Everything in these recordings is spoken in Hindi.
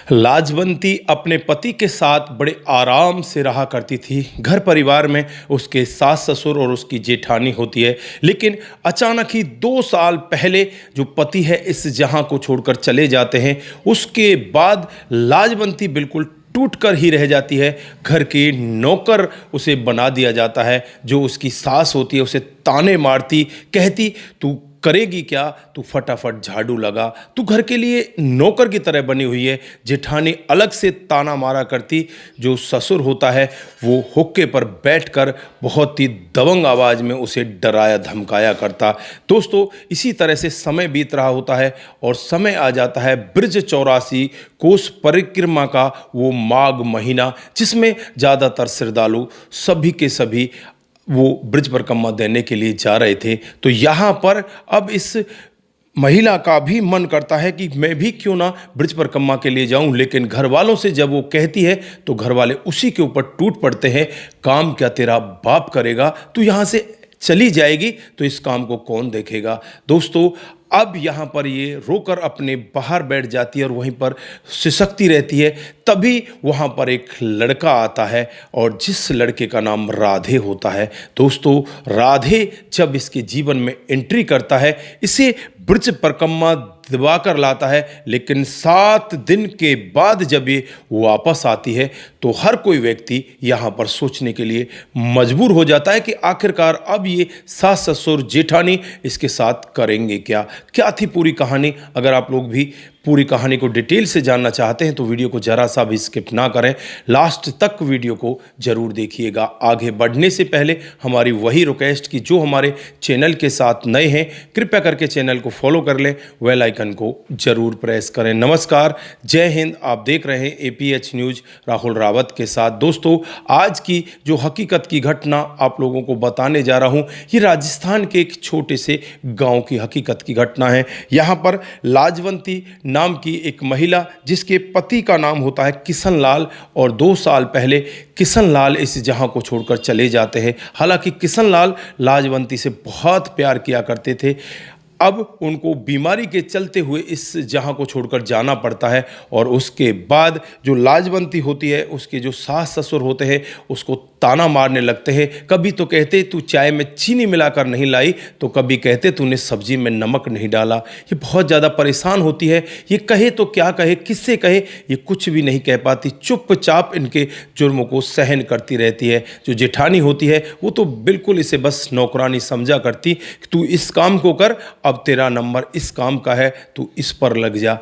लाजवंती अपने पति के साथ बड़े आराम से रहा करती थी। घर परिवार में उसके सास ससुर और उसकी जेठानी होती है, लेकिन अचानक ही 2 साल पहले जो पति है इस जहां को छोड़कर चले जाते हैं। उसके बाद लाजवंती बिल्कुल टूट कर ही रह जाती है। घर के नौकर उसे बना दिया जाता है। जो उसकी सास होती है उसे ताने मारती, कहती तू करेगी क्या, तू फटाफट झाड़ू लगा, तू घर के लिए नौकर की तरह बनी हुई है। जेठानी अलग से ताना मारा करती। जो ससुर होता है वो हुक्के पर बैठकर बहुत ही दबंग आवाज़ में उसे डराया धमकाया करता। दोस्तों, इसी तरह से समय बीत रहा होता है और समय आ जाता है ब्रज 84 कोस परिक्रमा का वो माघ महीना, जिसमें ज़्यादातर श्रद्धालु सभी के सभी वो ब्रज परिक्रमा देने के लिए जा रहे थे। तो यहाँ पर अब इस महिला का भी मन करता है कि मैं भी क्यों ना ब्रज परिक्रमा के लिए जाऊं, लेकिन घर वालों से जब वो कहती है तो घर वाले उसी के ऊपर टूट पड़ते हैं। काम क्या तेरा बाप करेगा, तू यहाँ से चली जाएगी तो इस काम को कौन देखेगा। दोस्तों, अब यहाँ पर ये रोकर अपने बाहर बैठ जाती है और वहीं पर सिसकती रहती है। तभी वहाँ पर एक लड़का आता है और जिस लड़के का नाम राधे होता है। दोस्तों, राधे जब इसके जीवन में एंट्री करता है, इसे ब्रज परिक्रमा दिवाकर लाता है, लेकिन 7 दिन के बाद जब ये वापस आती है तो हर कोई व्यक्ति यहाँ पर सोचने के लिए मजबूर हो जाता है कि आखिरकार अब ये सास ससुर जेठानी इसके साथ करेंगे क्या। क्या थी पूरी कहानी? अगर आप लोग भी पूरी कहानी को डिटेल से जानना चाहते हैं तो वीडियो को जरा सा भी स्किप ना करें, लास्ट तक वीडियो को जरूर देखिएगा। आगे बढ़ने से पहले हमारी वही रिक्वेस्ट कि जो हमारे चैनल के साथ नए हैं कृपया करके चैनल को फॉलो कर लें, बेल आइकन को जरूर प्रेस करें। नमस्कार, जय हिंद। आप देख रहे हैं APH न्यूज़ राहुल रावत के साथ। दोस्तों, आज की जो हकीकत की घटना आप लोगों को बताने जा रहा हूँ, ये राजस्थान के एक छोटे से गाँव की हकीकत की घटना है। यहाँ पर लाजवंती नाम की एक महिला, जिसके पति का नाम होता है किशन लाल, और 2 साल पहले किशन लाल इस जहां को छोड़कर चले जाते हैं। हालांकि किशन लाल लाजवंती से बहुत प्यार किया करते थे। अब उनको बीमारी के चलते हुए इस जहां को छोड़कर जाना पड़ता है और उसके बाद जो लाजवंती होती है उसके जो सास ससुर होते हैं उसको ताना मारने लगते हैं। कभी तो कहते तू चाय में चीनी मिलाकर नहीं लाई, तो कभी कहते तूने सब्जी में नमक नहीं डाला। ये बहुत ज़्यादा परेशान होती है। ये कहे तो क्या कहे, किससे कहे, ये कुछ भी नहीं कह पाती। चुपचाप इनके जुर्मों को सहन करती रहती है। जो जेठानी होती है वो तो बिल्कुल इसे बस नौकरानी समझा करती कि तू इस काम को कर, अब तेरा नंबर इस काम का है, तू इस पर लग जा।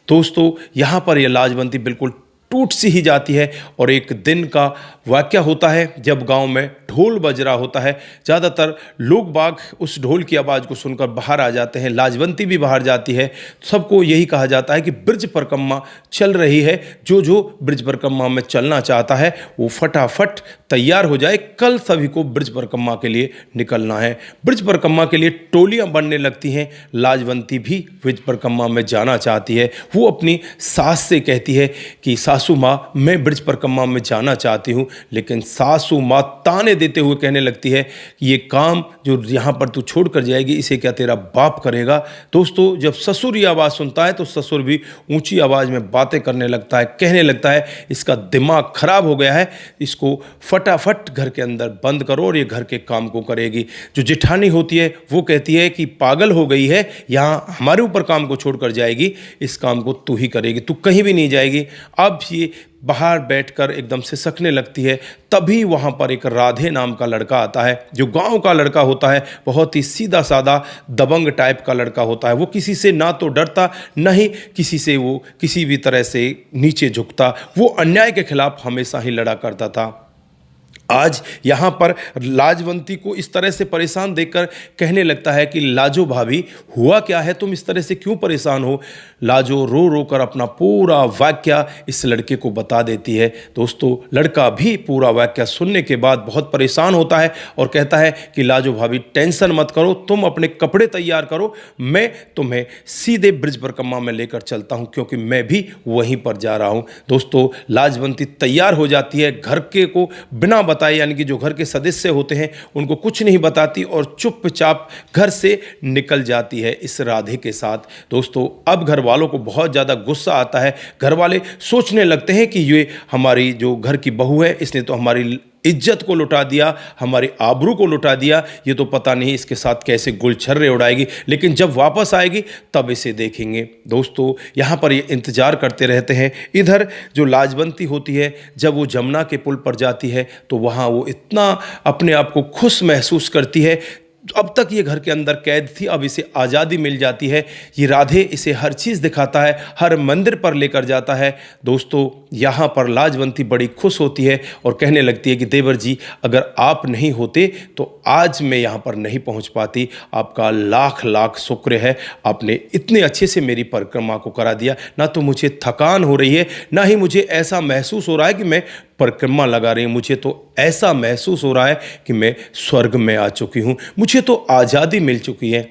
दोस्तों, यहाँ पर यह लाजवंती बिल्कुल टूट सी ही जाती है और एक दिन का वाक़या होता है जब गांव में ढोल बज रहा होता है। ज़्यादातर लोग बाग उस ढोल की आवाज़ को सुनकर बाहर आ जाते हैं। लाजवंती भी बाहर जाती है। सबको यही कहा जाता है कि ब्रज परिक्रमा चल रही है। जो जो ब्रज परिक्रमा में चलना चाहता है वो फटाफट तैयार हो जाए, कल सभी को ब्रज परिक्रमा के लिए निकलना है। ब्रज परिक्रमा के लिए टोलियाँ बनने लगती हैं। लाजवंती भी ब्रज परिक्रमा में जाना चाहती है। वो अपनी सास से कहती है कि सासू माँ, मैं ब्रज परिक्रमा में जाना चाहती हूँ, लेकिन सासू माँ ताने देते हुए कहने लगती है कि ये काम जो यहाँ पर तू छोड़ कर जाएगी इसे क्या तेरा बाप करेगा। दोस्तों, जब ससुर ये आवाज़ सुनता है तो ससुर भी ऊंची आवाज़ में बातें करने लगता है, कहने लगता है इसका दिमाग खराब हो गया है, इसको फटाफट घर के अंदर बंद करो और ये घर के काम को करेगी। जो जेठानी होती है वो कहती है कि पागल हो गई है, यहाँ हमारे ऊपर काम को छोड़ कर जाएगी, इस काम को तू ही करेगी, तू कहीं भी नहीं जाएगी। अब ये बाहर बैठकर एकदम से सकने लगती है। तभी वहाँ पर एक राधे नाम का लड़का आता है, जो गांव का लड़का होता है। बहुत ही सीधा साधा दबंग टाइप का लड़का होता है। वो किसी से ना तो डरता, न ही किसी से वो किसी भी तरह से नीचे झुकता। वो अन्याय के खिलाफ हमेशा ही लड़ा करता था। आज यहाँ पर लाजवंती को इस तरह से परेशान देखकर कहने लगता है कि लाजो भाभी, हुआ क्या है, तुम इस तरह से क्यों परेशान हो। लाजो रो रो कर अपना पूरा वाक्य इस लड़के को बता देती है। दोस्तों, लड़का भी पूरा वाक्य सुनने के बाद बहुत परेशान होता है और कहता है कि लाजो भाभी टेंशन मत करो, तुम अपने कपड़े तैयार करो, मैं तुम्हें सीधे ब्रज परिक्रमा में लेकर चलता हूँ, क्योंकि मैं भी वहीं पर जा रहा हूँ। दोस्तों, लाजवंती तैयार हो जाती है। घर के को बिना बताए, यानी कि जो घर के सदस्य होते हैं उनको कुछ नहीं बताती और चुपचाप घर से निकल जाती है इस राधे के साथ। दोस्तों, अब घर वालों को बहुत ज़्यादा गुस्सा आता है। घर वाले सोचने लगते हैं कि ये हमारी जो घर की बहू है, इसने तो हमारी इज्जत को लुटा दिया, हमारी आबरू को लुटा दिया, ये तो पता नहीं इसके साथ कैसे गुलछर्रे उड़ाएगी, लेकिन जब वापस आएगी तब इसे देखेंगे। दोस्तों, यहाँ पर ये इंतज़ार करते रहते हैं। इधर जो लाजवंती होती है, जब वो जमुना के पुल पर जाती है तो वहाँ वो इतना अपने आप को खुश महसूस करती है। अब तक ये घर के अंदर कैद थी, अब इसे आज़ादी मिल जाती है। ये राधे इसे हर चीज़ दिखाता है, हर मंदिर पर लेकर जाता है। दोस्तों, यहाँ पर लाजवंती बड़ी खुश होती है और कहने लगती है कि देवर जी, अगर आप नहीं होते तो आज मैं यहाँ पर नहीं पहुँच पाती। आपका लाख लाख शुक्र है, आपने इतने अच्छे से मेरी परिक्रमा को करा दिया। ना तो मुझे थकान हो रही है, ना ही मुझे ऐसा महसूस हो रहा है कि मैं परिक्रमा लगा रही हूँ। मुझे तो ऐसा महसूस हो रहा है कि मैं स्वर्ग में आ चुकी हूँ, मुझे तो आज़ादी मिल चुकी है।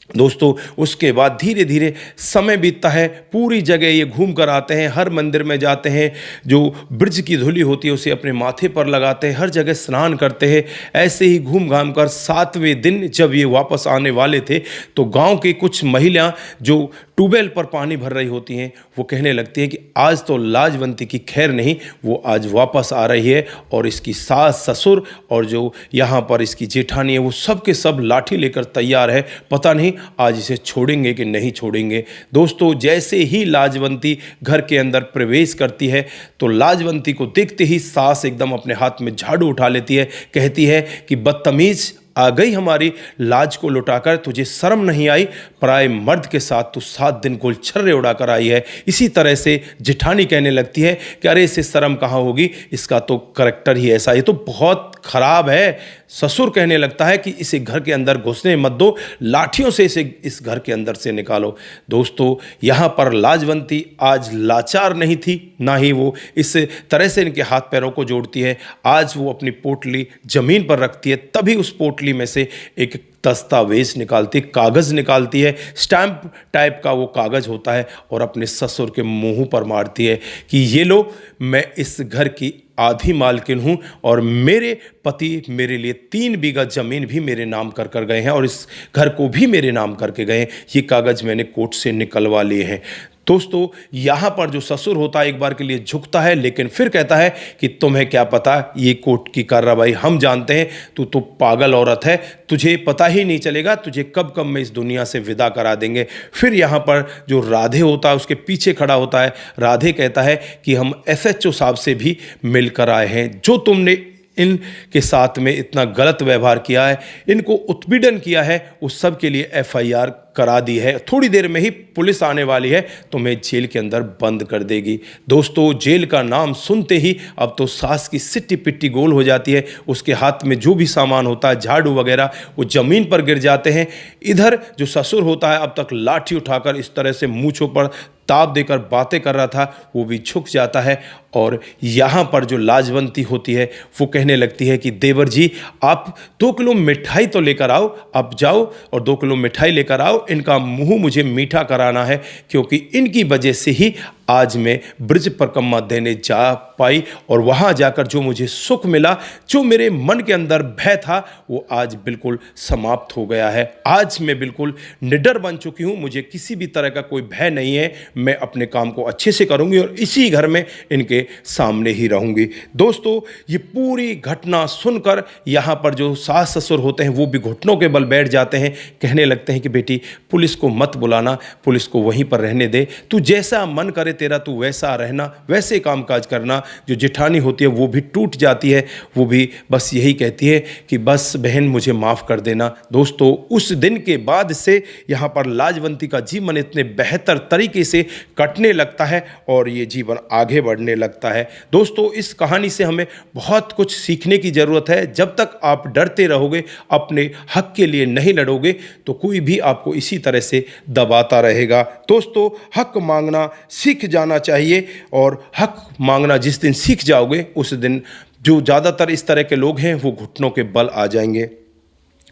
दोस्तों, उसके बाद धीरे धीरे समय बीतता है, पूरी जगह ये घूम कर आते हैं, हर मंदिर में जाते हैं, जो ब्रज की धूली होती है उसे अपने माथे पर लगाते हैं, हर जगह स्नान करते हैं। ऐसे ही घूम घाम कर 7वें दिन जब ये वापस आने वाले थे तो गांव के कुछ महिलाएं जो ट्यूबवेल पर पानी भर रही होती हैं, वो कहने लगती हैं कि आज तो लाजवंती की खैर नहीं, वो आज वापस आ रही है और इसकी सास ससुर और जो यहाँ पर इसकी जेठानी है वो सब के सब लाठी लेकर तैयार है। पता नहीं आज इसे छोड़ेंगे कि नहीं छोड़ेंगे। दोस्तों, जैसे ही लाजवंती घर के अंदर प्रवेश करती है तो लाजवंती को देखते ही सास एकदम अपने हाथ में झाड़ू उठा लेती है, कहती है कि बदतमीज, आ गई हमारी लाज को लुटाकर, तुझे शर्म नहीं आई, पराए मर्द के साथ तू 7 दिन गुलछर्रे उड़ाकर आई है। इसी तरह से जेठानी कहने लगती है कि अरे इसे शर्म कहाँ होगी, इसका तो करैक्टर ही ऐसा, ये तो बहुत खराब है। ससुर कहने लगता है कि इसे घर के अंदर घुसने मत दो, लाठियों से इसे इस घर के अंदर से निकालो। दोस्तों, यहाँ पर लाजवंती आज लाचार नहीं थी, ना ही वो इस तरह से इनके हाथ पैरों को जोड़ती है। आज वो अपनी पोटली जमीन पर रखती है, तभी उस पोटली में से एक दस्तावेज निकालती, कागज़ निकालती है, स्टैम्प टाइप का वो कागज़ होता है, और अपने ससुर के मुंह पर मारती है कि ये लो, मैं इस घर की आधी मालकिन हूँ और मेरे पति मेरे लिए 3 बीघा ज़मीन भी मेरे नाम कर गए हैं और इस घर को भी मेरे नाम करके गए हैं। ये कागज़ मैंने कोर्ट से निकलवा लिए हैं। दोस्तों, यहाँ पर जो ससुर होता है एक बार के लिए झुकता है, लेकिन फिर कहता है कि तुम्हें क्या पता, ये कोर्ट की कार्रवाई हम जानते हैं, तू तो पागल औरत है, तुझे पता ही नहीं चलेगा, तुझे कब कब में इस दुनिया से विदा करा देंगे। फिर यहाँ पर जो राधे होता है उसके पीछे खड़ा होता है। राधे कहता है कि हम SHO साहब से भी मिलकर आए हैं, जो तुमने इनके साथ में इतना गलत व्यवहार किया है, इनको उत्पीड़न किया है, उस सब के लिए FIR करा दी है। थोड़ी देर में ही पुलिस आने वाली है, तुम्हें जेल के अंदर बंद कर देगी। दोस्तों, जेल का नाम सुनते ही अब तो सास की सिट्टी पिट्टी गोल हो जाती है। उसके हाथ में जो भी सामान होता है, झाड़ू वगैरह, वो ज़मीन पर गिर जाते हैं। इधर जो ससुर होता है अब तक लाठी उठाकर इस तरह से मूंछों पर ताप देकर बातें कर रहा था, वो भी झुक जाता है। और यहाँ पर जो लाजवंती होती है वो कहने लगती है कि देवर जी, आप 2 किलो मिठाई तो लेकर आओ, आप जाओ और 2 किलो मिठाई लेकर आओ, इनका मुंह मुझे मीठा कराना है, क्योंकि इनकी वजह से ही आज मैं ब्रज परिक्रमा देने जा पाई और वहाँ जाकर जो मुझे सुख मिला, जो मेरे मन के अंदर भय था, वो आज बिल्कुल समाप्त हो गया है। आज मैं बिल्कुल निडर बन चुकी हूँ, मुझे किसी भी तरह का कोई भय नहीं है। मैं अपने काम को अच्छे से करूँगी और इसी घर में इनके सामने ही रहूँगी। दोस्तों, ये पूरी घटना सुनकर यहाँ पर जो सास ससुर होते हैं वो भी घुटनों के बल बैठ जाते हैं, कहने लगते हैं कि बेटी, पुलिस को मत बुलाना, पुलिस को वहीं पर रहने दे, तू जैसा मन करे तेरा तू वैसा रहना, वैसे काम काज करना। जो जेठानी होती है वो भी टूट जाती है, वो भी बस यही कहती है कि बस बहन मुझे माफ़ कर देना। दोस्तों, उस दिन के बाद से यहाँ पर लाजवंती का जीवन इतने बेहतर तरीके से कटने लगता है और ये जीवन आगे बढ़ने लगता है। दोस्तों, इस कहानी से हमें बहुत कुछ सीखने की ज़रूरत है। जब तक आप डरते रहोगे, अपने हक के लिए नहीं लड़ोगे, तो कोई भी आपको इसी तरह से दबाता रहेगा। दोस्तों, हक मांगना सीख जाना चाहिए और हक मांगना जिस दिन सीख जाओगे, उस दिन जो ज़्यादातर इस तरह के लोग हैं वो घुटनों के बल आ जाएंगे।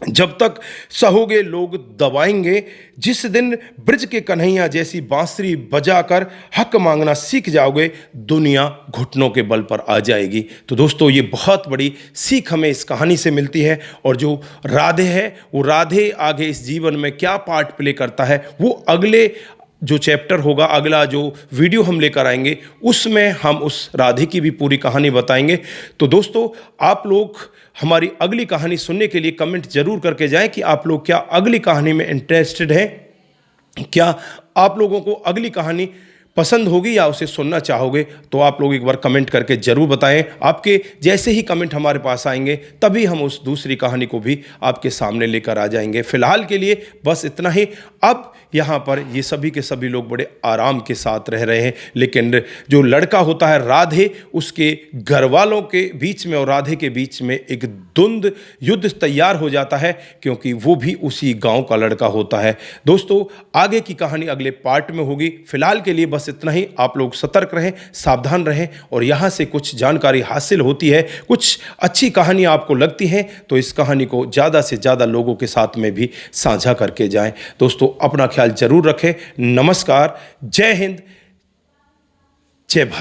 जब तक सहोगे लोग दबाएंगे, जिस दिन ब्रज के कन्हैया जैसी बांसुरी बजाकर हक मांगना सीख जाओगे, दुनिया घुटनों के बल पर आ जाएगी। तो दोस्तों, ये बहुत बड़ी सीख हमें इस कहानी से मिलती है। और जो राधे है, वो राधे आगे इस जीवन में क्या पार्ट प्ले करता है, वो अगले जो चैप्टर होगा, अगला जो वीडियो हम लेकर आएंगे, उसमें हम उस राधे की भी पूरी कहानी बताएंगे। तो दोस्तों, आप लोग हमारी अगली कहानी सुनने के लिए कमेंट जरूर करके जाएं कि आप लोग क्या अगली कहानी में इंटरेस्टेड हैं, क्या आप लोगों को अगली कहानी पसंद होगी या उसे सुनना चाहोगे। तो आप लोग एक बार कमेंट करके जरूर बताएं। आपके जैसे ही कमेंट हमारे पास आएंगे, तभी हम उस दूसरी कहानी को भी आपके सामने लेकर आ जाएंगे। फिलहाल के लिए बस इतना ही। अब यहाँ पर ये सभी के सभी लोग बड़े आराम के साथ रह रहे हैं, लेकिन जो लड़का होता है राधे, उसके घर वालों के बीच में और राधे के बीच में एक द्वंद्व युद्ध तैयार हो जाता है, क्योंकि वो भी उसी गांव का लड़का होता है। दोस्तों, आगे की कहानी अगले पार्ट में होगी। फिलहाल के लिए बस इतना ही। आप लोग सतर्क रहें, सावधान रहें, और यहाँ से कुछ जानकारी हासिल होती है, कुछ अच्छी कहानी आपको लगती है, तो इस कहानी को ज़्यादा से ज़्यादा लोगों के साथ में भी साझा करके जाएं। दोस्तों, अपना ख्याल जरूर रखें। नमस्कार, जय हिंद, जय भारत।